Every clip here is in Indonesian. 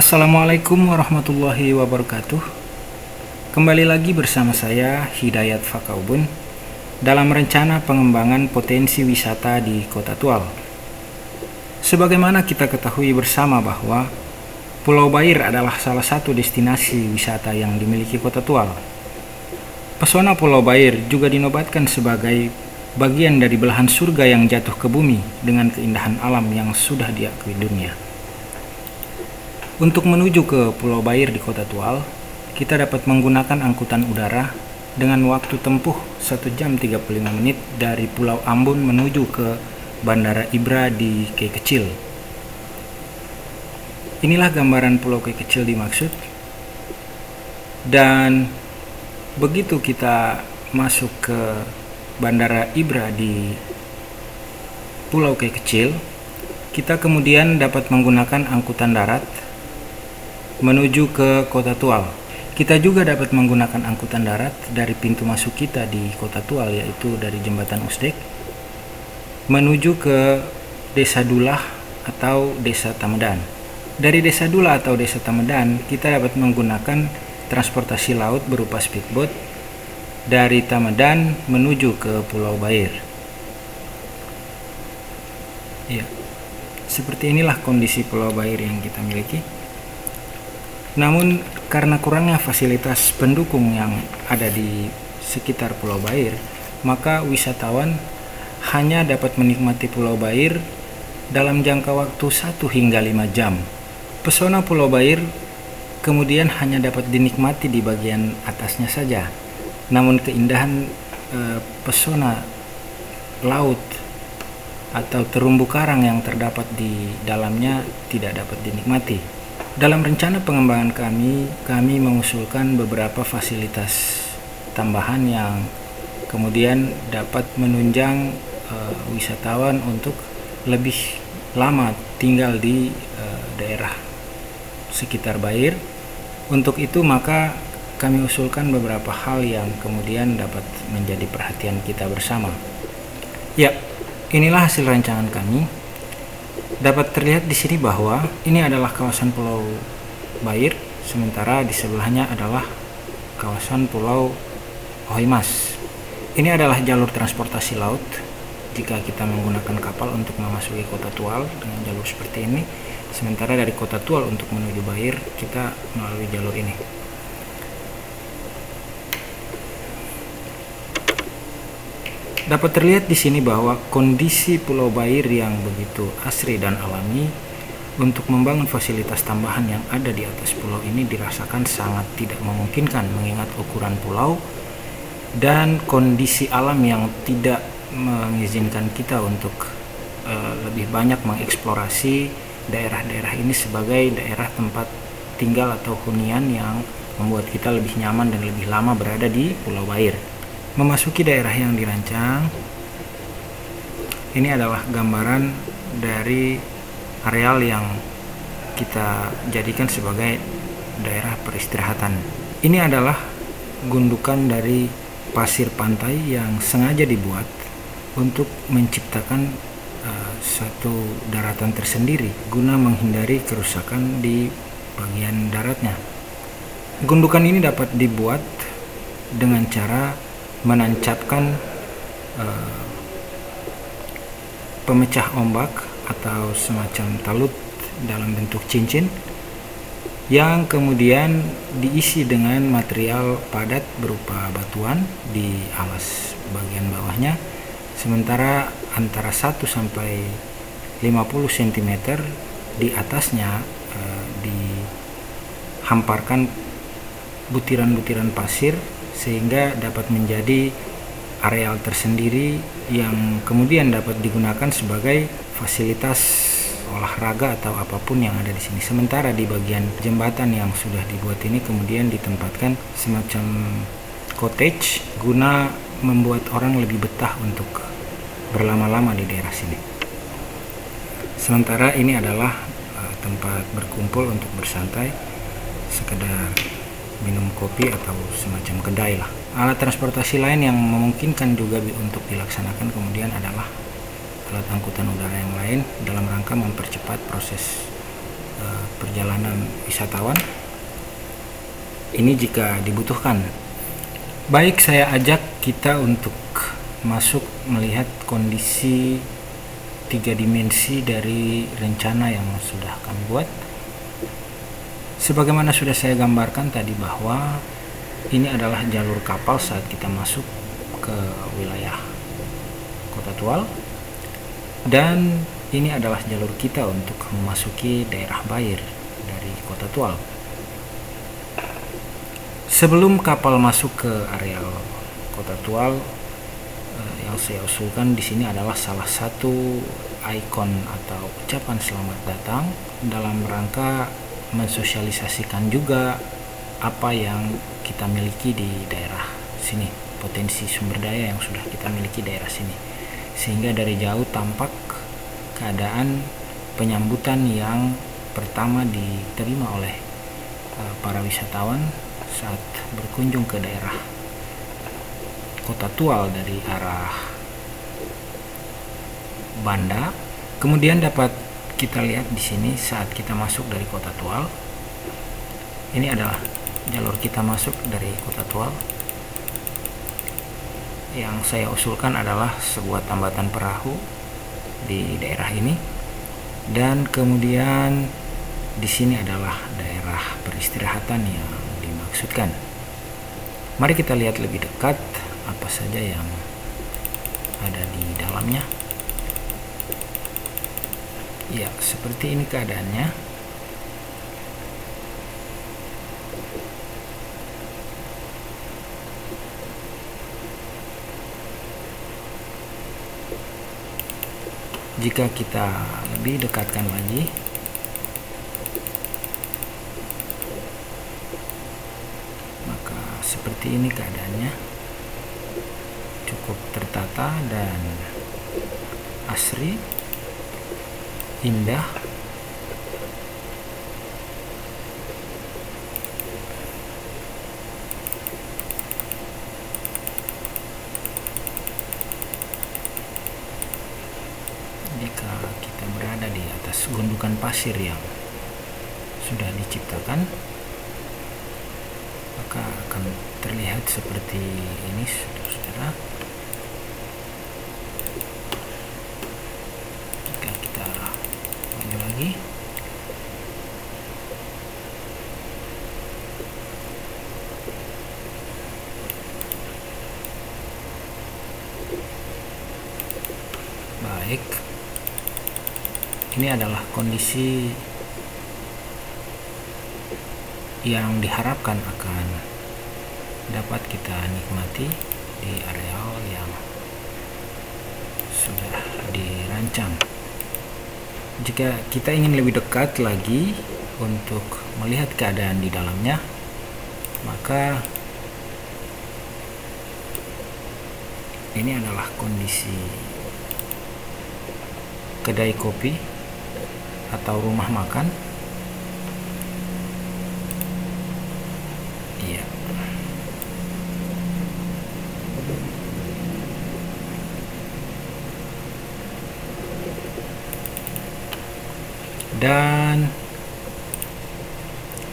Assalamualaikum warahmatullahi wabarakatuh. Kembali lagi bersama saya Hidayat Fakaubun dalam rencana pengembangan potensi wisata di Kota Tual. Sebagaimana kita ketahui bersama bahwa Pulau Bair adalah salah satu destinasi wisata yang dimiliki Kota Tual. Pesona Pulau Bair juga dinobatkan sebagai bagian dari belahan surga yang jatuh ke bumi dengan keindahan alam yang sudah diakui dunia. Untuk menuju ke Pulau Bair di Kota Tual, kita dapat menggunakan angkutan udara dengan waktu tempuh 1 jam 35 menit dari Pulau Ambon menuju ke Bandara Ibra di Key Kecil. Inilah gambaran Pulau Key Kecil dimaksud. Dan begitu kita masuk ke Bandara Ibra di Pulau Key Kecil, kita kemudian dapat menggunakan angkutan darat menuju ke Kota Tual. Kita juga dapat menggunakan angkutan darat dari pintu masuk kita di Kota Tual, yaitu dari Jembatan Usdek menuju ke Desa Dulah atau Desa Tamedan. Dari Desa Dulah atau Desa Tamedan, kita dapat menggunakan transportasi laut berupa speedboat dari Tamedan menuju ke Pulau Bair. Ya, seperti inilah kondisi Pulau Bair yang kita miliki. Namun karena kurangnya fasilitas pendukung yang ada di sekitar Pulau Bair, maka wisatawan hanya dapat menikmati Pulau Bair dalam jangka waktu 1 hingga 5 jam. Pesona Pulau Bair kemudian hanya dapat dinikmati di bagian atasnya saja. Namun keindahan pesona laut atau terumbu karang yang terdapat di dalamnya tidak dapat dinikmati. Dalam rencana pengembangan kami mengusulkan beberapa fasilitas tambahan yang kemudian dapat menunjang wisatawan untuk lebih lama tinggal di daerah sekitar Bair. Untuk itu maka kami usulkan beberapa hal yang kemudian dapat menjadi perhatian kita bersama. Ya, inilah hasil rancangan kami. Dapat terlihat di sini bahwa ini adalah kawasan Pulau Bair, sementara di sebelahnya adalah kawasan Pulau Ohimas. Ini adalah jalur transportasi laut jika kita menggunakan kapal untuk memasuki Kota Tual dengan jalur seperti ini. Sementara dari Kota Tual untuk menuju Bair kita melalui jalur ini. Dapat terlihat di sini bahwa kondisi Pulau Bair yang begitu asri dan alami, untuk membangun fasilitas tambahan yang ada di atas pulau ini dirasakan sangat tidak memungkinkan mengingat ukuran pulau dan kondisi alam yang tidak mengizinkan kita untuk lebih banyak mengeksplorasi daerah-daerah ini sebagai daerah tempat tinggal atau hunian yang membuat kita lebih nyaman dan lebih lama berada di Pulau Bair. Memasuki daerah yang dirancang, ini adalah gambaran dari areal yang kita jadikan sebagai daerah peristirahatan. Ini adalah gundukan dari pasir pantai yang sengaja dibuat untuk menciptakan satu daratan tersendiri guna menghindari kerusakan di bagian daratnya. Gundukan ini dapat dibuat dengan cara menancapkan pemecah ombak atau semacam talut dalam bentuk cincin yang kemudian diisi dengan material padat berupa batuan di alas bagian bawahnya, sementara antara 1 sampai 50 cm di atasnya dihamparkan butiran-butiran pasir sehingga dapat menjadi areal tersendiri yang kemudian dapat digunakan sebagai fasilitas olahraga atau apapun yang ada di sini. Sementara di bagian jembatan yang sudah dibuat ini kemudian ditempatkan semacam cottage guna membuat orang lebih betah untuk berlama-lama di daerah sini. Sementara ini adalah tempat berkumpul untuk bersantai, sekedar minum kopi atau semacam kedai lah. Alat transportasi lain yang memungkinkan juga untuk dilaksanakan kemudian adalah alat angkutan udara yang lain dalam rangka mempercepat proses perjalanan wisatawan. Ini jika dibutuhkan. Baik, saya ajak kita untuk masuk melihat kondisi 3 dimensi dari rencana yang sudah kami buat. Sebagaimana sudah saya gambarkan tadi bahwa ini adalah jalur kapal saat kita masuk ke wilayah Kota Tual, dan ini adalah jalur kita untuk memasuki daerah Bair dari Kota Tual. Sebelum kapal masuk ke areal Kota Tual, yang saya usulkan di sini adalah salah satu ikon atau ucapan selamat datang dalam rangka mensosialisasikan juga apa yang kita miliki di daerah sini, potensi sumber daya yang sudah kita miliki di daerah sini, sehingga dari jauh tampak keadaan penyambutan yang pertama diterima oleh para wisatawan saat berkunjung ke daerah Kota Tual dari arah Banda. Kemudian dapat kita lihat di sini saat kita masuk dari Kota Tual. Ini adalah jalur kita masuk dari Kota Tual. Yang saya usulkan adalah sebuah tambatan perahu di daerah ini, dan kemudian di sini adalah daerah peristirahatan yang dimaksudkan. Mari kita lihat lebih dekat apa saja yang ada di dalamnya. Ya, seperti ini keadaannya. Jika kita lebih dekatkan lagi, maka seperti ini keadaannya, cukup tertata dan asri, indah. Jika kita berada di atas gundukan pasir yang sudah diciptakan, maka akan terlihat seperti ini, saudara-saudara. Jika kita maju lagi, baik, ini adalah kondisi yang diharapkan akan dapat kita nikmati di areal yang sudah dirancang. Jika kita ingin lebih dekat lagi untuk melihat keadaan di dalamnya, maka ini adalah kondisi kedai kopi atau rumah makan. Iya. Dan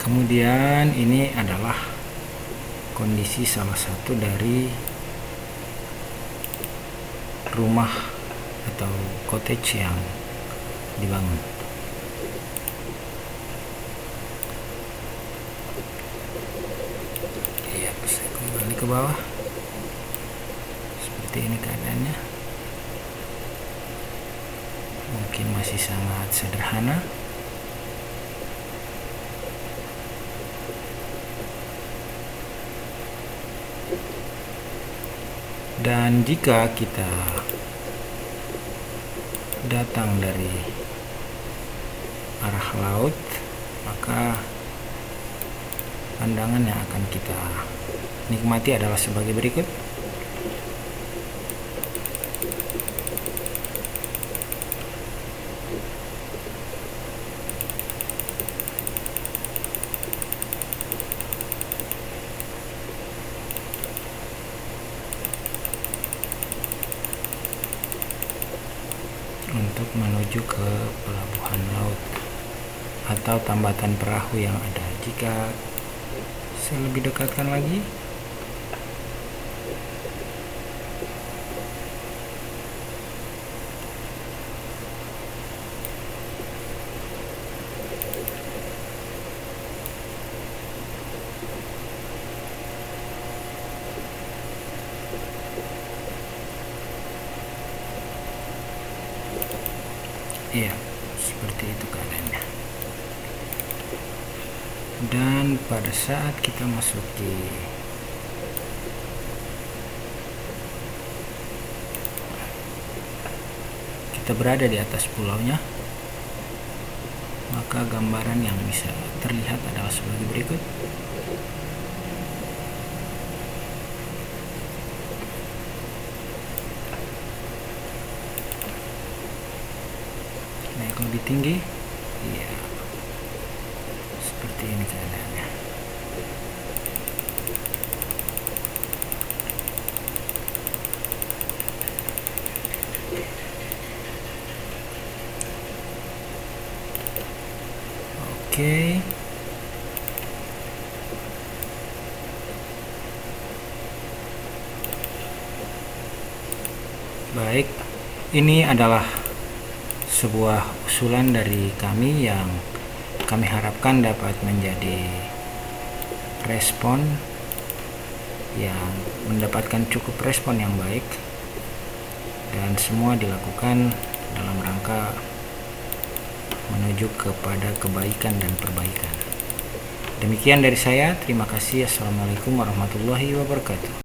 kemudian ini adalah kondisi salah satu dari rumah atau cottage yang dibangun. Iya, saya kembali ke bawah. Seperti ini keadaannya. Mungkin masih sangat sederhana. Dan jika kita datang dari arah laut, maka pandangan yang akan kita nikmati adalah sebagai berikut. Untuk menuju ke pelabuhan laut atau tambatan perahu yang ada. Jika saya lebih dekatkan lagi, iya, seperti itu keadaannya. Dan pada saat kita masuki kita berada di atas pulaunya, maka gambaran yang bisa terlihat adalah sebagai berikut. Naik lebih tinggi, iya, seperti ini keadaannya. Oke. Baik, ini adalah sebuah usulan dari kami yang kami harapkan dapat menjadi respon yang mendapatkan cukup respon yang baik, dan semua dilakukan dalam rangka menuju kepada kebaikan dan perbaikan. Demikian dari saya, terima kasih. Assalamualaikum warahmatullahi wabarakatuh.